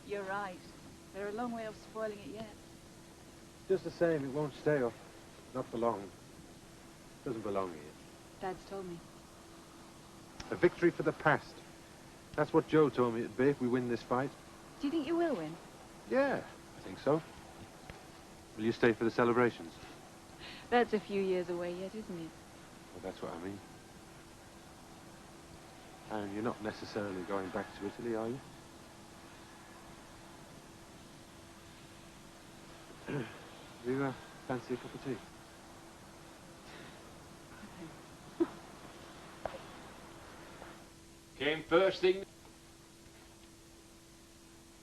You're right. They're a long way off spoiling it yet. Just the same, it won't stay off. Not for long. Doesn't belong here. Dad's told me. A victory for the past. That's what Joe told me it'd be if we win this fight. Do you think you will win? Yeah, I think so. Will you stay for the celebrations? That's a few years away yet, isn't it? Well, that's what I mean. And you're not necessarily going back to Italy, are you? Do you fancy a cup of tea? Came first thing.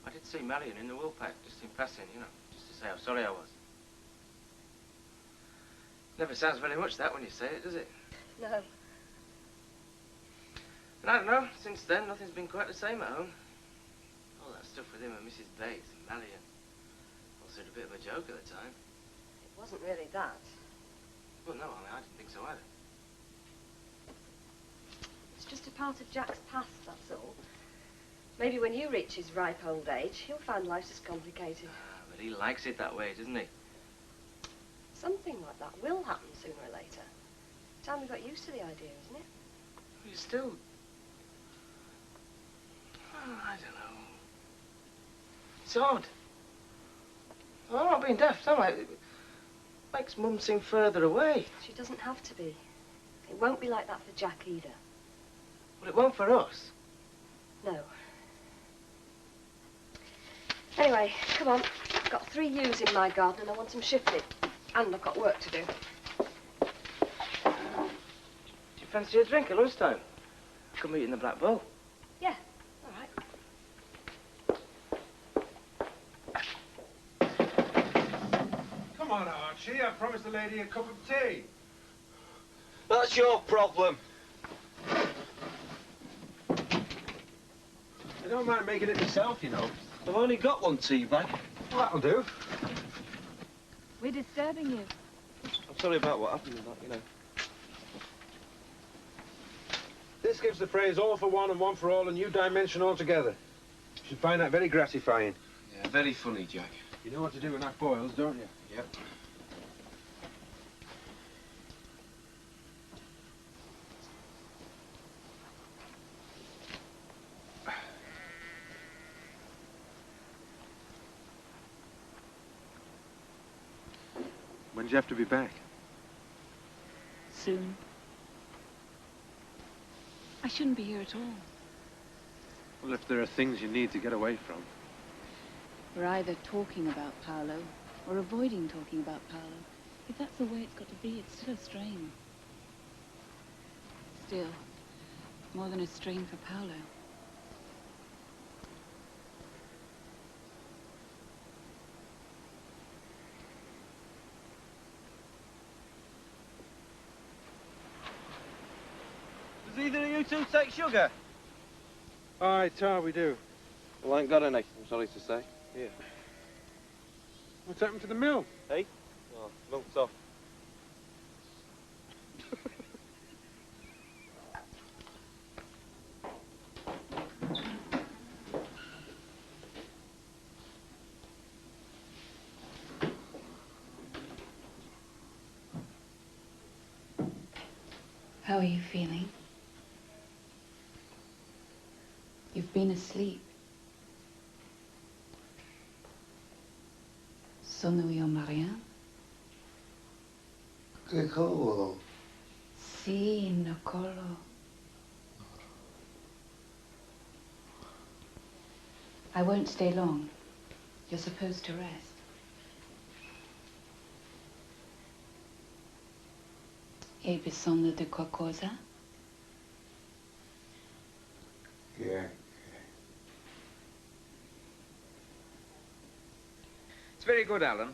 I did see Marian in the wool pack, just in passing, you know, just to say how sorry I was. Never sounds very much that when you say it, does it? No. And I don't know, since then nothing's been quite the same at home. All that stuff with him and Mrs. Bates and Marian. All seemed a bit of a joke at the time. It wasn't really that. Well, no, I didn't think so either. It's just a part of Jack's past, that's all. Maybe when you reach his ripe old age, he'll find life as complicated. But he likes it that way, doesn't he? Something like that will happen sooner or later. Time we got used to the idea, isn't it? He's still... Oh, I don't know. It's odd. I'm not being daft, am I? It makes Mum seem further away. She doesn't have to be. It won't be like that for Jack either. Well, it won't for us. No. Anyway, come on. I've got 3 ewes in my garden and I want them shifted. And I've got work to do. Do you fancy a drink at lunchtime? Come meet in the Black Bull. Yeah, all right. Come on, Archie. I promised the lady a cup of tea. That's your problem. I don't mind making it myself, you know. I've only got 1 tea bag. Well, that'll do. We're disturbing you. I'm sorry about what happened with that, you know. This gives the phrase all for one and one for all a new dimension altogether. You should find that very gratifying. Yeah, very funny, Jack. You know what to do when that boils, don't you? Yep. When do you have to be back? Soon. I shouldn't be here at all. Well, if there are things you need to get away from. We're either talking about Paolo or avoiding talking about Paolo. If that's the way it's got to be, it's still a strain. Still, more than a strain for Paolo. Does either of you two take sugar? Aye, Tar, we do. Well, I ain't got any, I'm sorry to say. Here. What's happened to the mill? Hey? Oh, milk's off. How are you feeling? You've been asleep. Sono io Marian? Che cavolo? Sì, Nicolo. I won't stay long. You're supposed to rest. Hai bisogno di qualcosa? Yeah. It's very good, Alan.